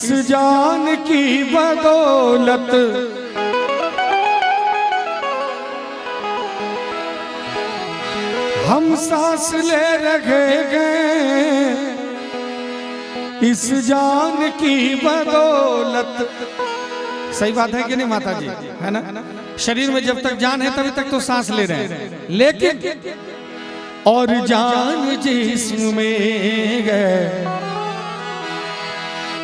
इस जान की बदौलत हम सांस ले रहे गए, इस जान की बदौलत। सही बात है कि नहीं माता जी, है ना? शरीर में जब तक जान है तभी तक तो सांस ले रहे हैं, लेकिन और जान जिस्म में गए,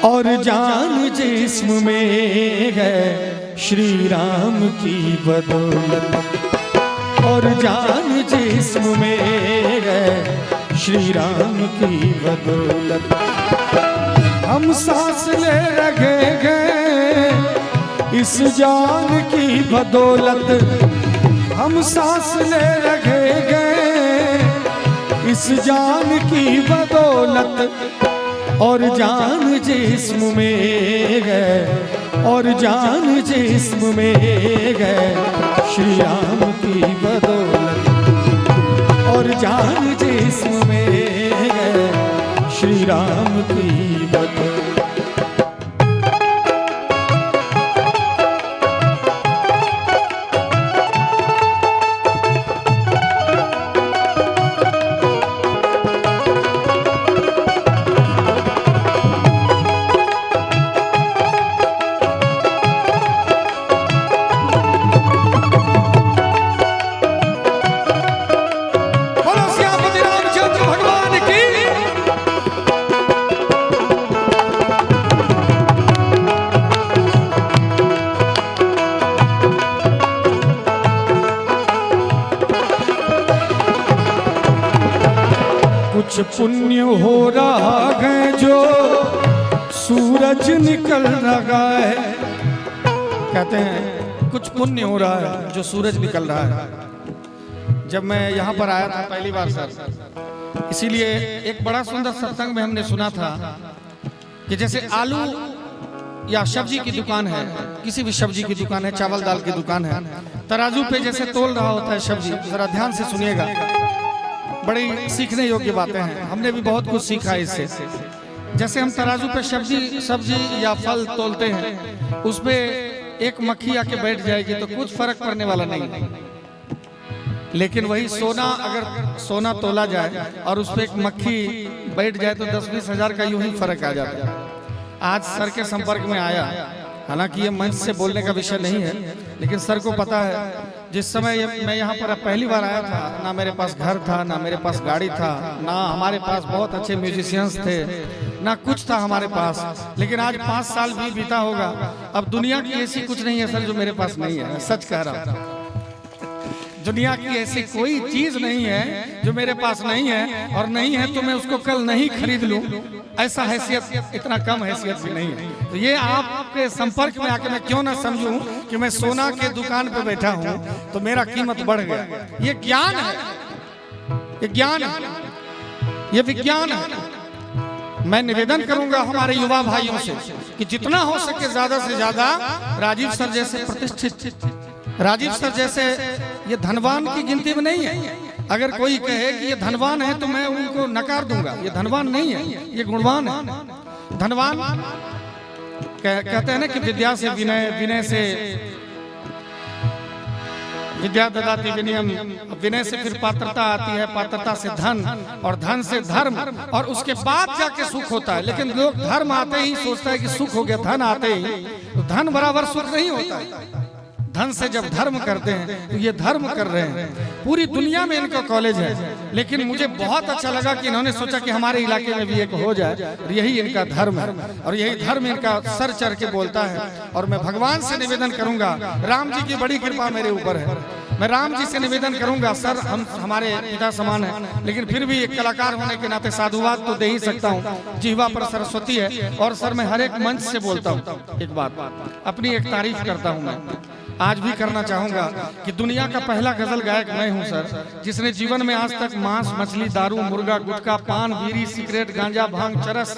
और जान जिस्म में गए श्री राम की बदौलत, और जान जिस्म में गए श्री राम की बदौलत। हम सांस ले रहे गए इस जान की बदौलत, हम सांस ले रहे गए इस जान की बदौलत, और जान जिस्म में गए, और जान जिस्म में गए श्री राम की बदौलत, और जान जिस्म में गए श्री राम की बदौलत। कुछ पुण्य हो रहा है जो सूरज निकल रहा है, कहते हैं कुछ पुण्य हो रहा है जो सूरज निकल रहा है। जब मैं यहाँ पर आया था पहली बार सर, इसीलिए एक बड़ा सुंदर सत्संग में हमने सुना था कि जैसे आलू या सब्जी की दुकान है, किसी भी सब्जी की दुकान है, चावल दाल की दुकान है, तराजू पे जैसे तोल रहा होता है सब्जी, जरा ध्यान से सुनिएगा, बड़ी सीखने योग्य बातें हैं, हमने भी बहुत कुछ सीखा है इससे। जैसे हम तराजू पे सब्जी या फल तोलते हैं, उस पे एक मक्खी आके बैठ जाएगी तो कुछ फर्क पड़ने वाला नहीं, लेकिन वही सोना, अगर सोना तोला जाए और उस पे एक मक्खी बैठ जाए तो 10-20 हजार का यूं ही फर्क आ जाता है। आज सर के संपर्क में आया, हालांकि ये मंच से बोलने का विषय नहीं है, लेकिन सर को पता है जिस समय मैं यहाँ पर पहली बार आया था, ना मेरे पास घर था, ना मेरे पास गाड़ी था, ना हमारे पास बहुत अच्छे म्यूजिशियंस थे, ना कुछ था हमारे पास, लेकिन आज 5 साल भी बीता होगा, अब दुनिया की ऐसी कुछ नहीं है सर जो मेरे पास नहीं है, मैं सच कह रहा हूँ। दुनिया की ऐसी कोई चीज नहीं है जो मेरे पास नहीं है, और नहीं है तो मैं उसको कल नहीं खरीद लूं, ऐसा हैसियत, इतना कम हैसियत भी नहीं है। तो ये आपके संपर्क में आके मैं क्यों ना समझूं कि मैं सोना के दुकान पे बैठा हूं तो मेरा कीमत बढ़ गया। ये ज्ञान है, ये ज्ञान है, ये विज्ञान है। मैं निवेदन करूंगा हमारे युवा भाइयों से कि जितना हो सके ज्यादा से ज्यादा राजीव सर जैसे प्रतिष्ठित, राजीव सर जैसे, ये धनवान की गिनती में नहीं है। अगर कोई कहे कि ये धनवान है तो मैं उनको नकार दूंगा, ये धनवान नहीं है, ये गुणवान है। धनवान कहते हैं ना कि विद्या से विनय, विनय से विद्या ददाति विनयम, विनय से फिर पात्रता आती है, पात्रता से धन, और धन से धर्म, और उसके बाद जाके सुख होता है। लेकिन लोग धर्म आते ही सोचता है कि सुख हो गया, धन आते ही, तो धन बराबर सुख नहीं होता है। धन से जब धर्म करते हैं तो ये धर्म कर रहे हैं। पूरी दुनिया में इनका कॉलेज है, लेकिन मुझे बहुत अच्छा लगा कि इन्होंने सोचा कि हमारे इलाके में भी एक हो जाए, और यही इनका धर्म है, और यही धर्म इनका सर चढ़ के बोलता है। और मैं भगवान से निवेदन करूंगा, राम जी की बड़ी कृपा मेरे ऊपर है, मैं राम जी से निवेदन करूंगा, सर हम हमारे पिता समान है, लेकिन फिर भी एक कलाकार होने के नाते साधुवाद तो दे ही सकता हूँ, जीवा पर सरस्वती है। और सर मैं हर एक मंच से बोलता हूँ एक बात, अपनी एक तारीफ करता हूँ, मैं आज भी करना चाहूंगा कि दुनिया का पहला गजल गायक मैं हूं सर, जिसने जीवन में आज तक मांस, मछली, दारू, मुर्गा, गुटखा, पान, बीड़ी, सिगरेट, गांजा, भांग, चरस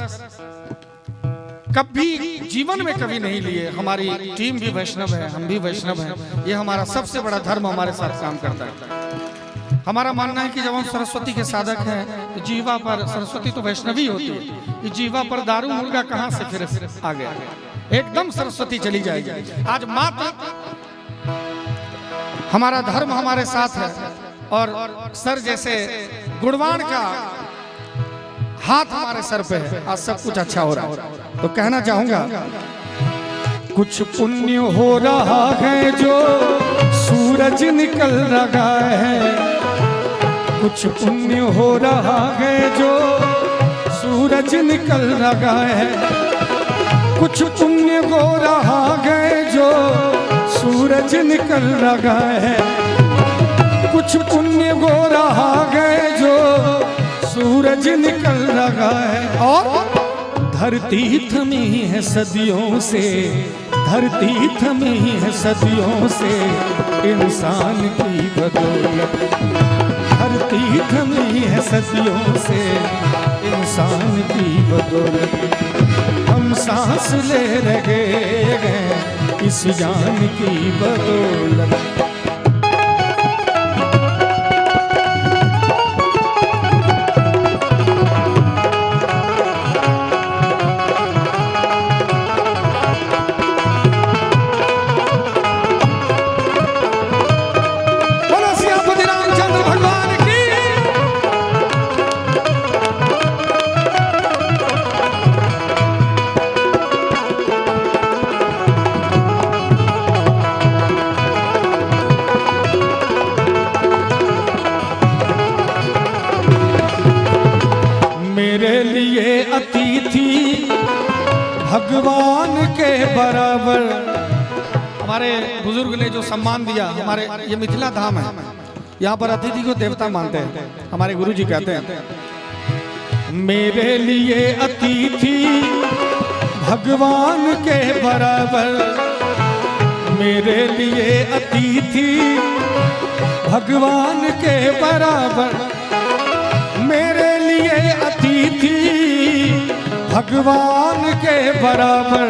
कभी जीवन में कभी नहीं लिए। हमारी टीम भी वैष्णव है, हम भी वैष्णव हैं, ये हमारा सबसे बड़ा धर्म हमारे साथ काम करता है। हमारा मानना है कि जब हम सरस्वती के साधक हैं तो जीवा पर, सरस्वती तो वैष्णवी होती है, ये जीवा पर दारू मुर्गा कहाँ से फिर आ गया, एकदम सरस्वती चली जाएगी। आज मात्र हमारा धर्म हमारे साथ है और सर जैसे गुणवान का हाथ हमारे सर पे है, आज सब कुछ अच्छा हो रहा है। तो कहना चाहूंगा कुछ पुण्य हो रहा है जो सूरज निकल रहा है, कुछ पुण्य हो रहा है जो सूरज निकल रहा है, कुछ पुण्य हो रहा है जो सूरज निकल रहा है, कुछ पुण्य हो रहा है जो सूरज निकल रहा है। और धरती थमी है सदियों से, धरती थमी है सदियों से इंसान की बदौलत, धरती थमी है सदियों से इंसान की बदौलत। हम सांस ले रहे हैं इस जान की बदौलत। मेरे लिए अतिथि भगवान के बराबर। हमारे बुजुर्ग ने जो सम्मान दिया, हमारे ये मिथिला धाम है, यहाँ पर अतिथि को देवता मानते हैं। हमारे गुरुजी कहते हैं मेरे लिए अतिथि भगवान के बराबर, मेरे लिए अतिथि भगवान के बराबर, मेरे लिए अतिथि भगवान के बराबर,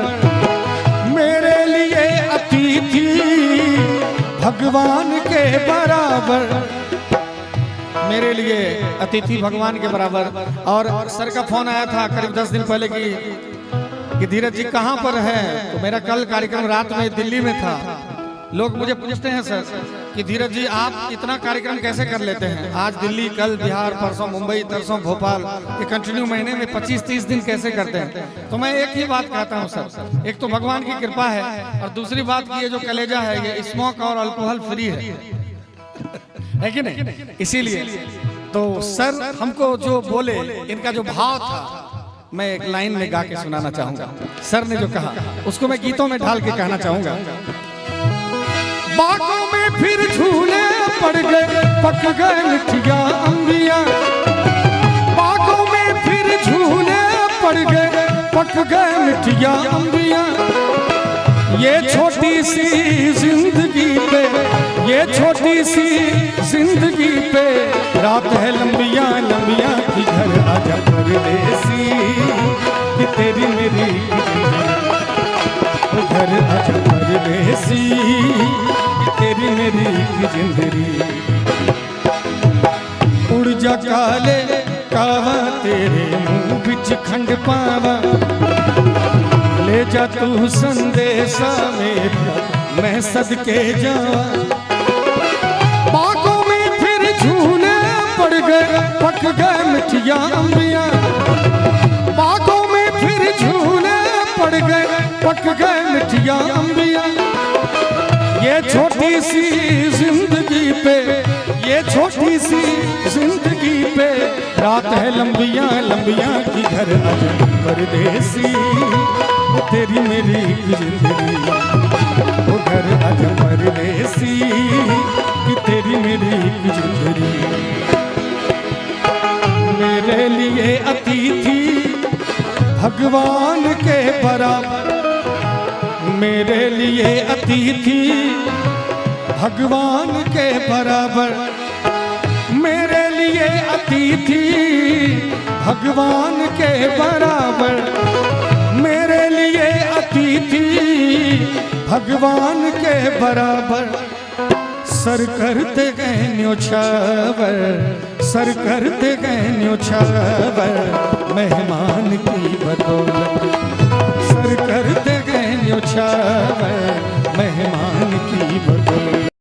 मेरे लिए अतिथि भगवान के बराबर, मेरे लिए अतिथि भगवान के बराबर। और सर का फोन आया था करीब 10 दिन पहले कि धीरज जी कहाँ पर है, तो मेरा कल कार्यक्रम रात में दिल्ली में था। लोग मुझे पूछते हैं सर कि धीरज जी आप इतना कार्यक्रम कैसे कर लेते हैं, आज दिल्ली, कल बिहार, परसों मुंबई, तरसों भोपाल, ये कंटिन्यू महीने में 25-30 दिन कैसे करते हैं। तो मैं एक ही बात कहता हूँ सर, एक तो भगवान की कृपा है और दूसरी बात की ये जो कलेजा है ये स्मोक और अल्कोहल फ्री है कि नहीं। इसीलिए तो सर हमको जो बोले, इनका जो भाव था, मैं एक लाइन में गा के सुनाना चाहूंगा। सर ने जो कहा उसको मैं गीतों में ढाल के कहना चाहूंगा। बागों में फिर झूले पड़ गए, पक गए मिठिया अंबिया, बागों में फिर झूले पड़ गए, पक गए मिठिया अंबिया। ये छोटी सी जिंदगी पे, ये छोटी सी जिंदगी पे रात है लंबिया लंबिया की घर आजा परदेसी कि तेरी मेरी घर आजा परदेसी तेरी मेरी जिंदगी। उड़ जा काले कावा तेरे मुंह बिच खंड पावा, ले जा तू संदेशा मेरा मैं सदके जावा। बागों में फिर झूले पड़ गए, पक गए मिठिया अंबिया, बागों में फिर झूले पड़ गए, पक गए मिठिया अंबिया। ये छोटी सी जिंदगी पे, ये छोटी सी जिंदगी पे रात है लंबिया लंबिया की घर आजा परदेसी तेरी मेरी जिंदगी। वो घर आजा परदेसी कि तेरी मेरी जिंदगी। मेरे लिए अतिथि भगवान के बराबर, मेरे लिए अतिथि भगवान के बराबर, मेरे लिए अतिथि भगवान के बराबर, मेरे लिए अतिथि भगवान के बराबर। सर करते गए न्योछावर, सर करते गए न्योछावर, मेहमान की बदौलत। सर करते गए न्योछावर, मेहमान की बदौलत।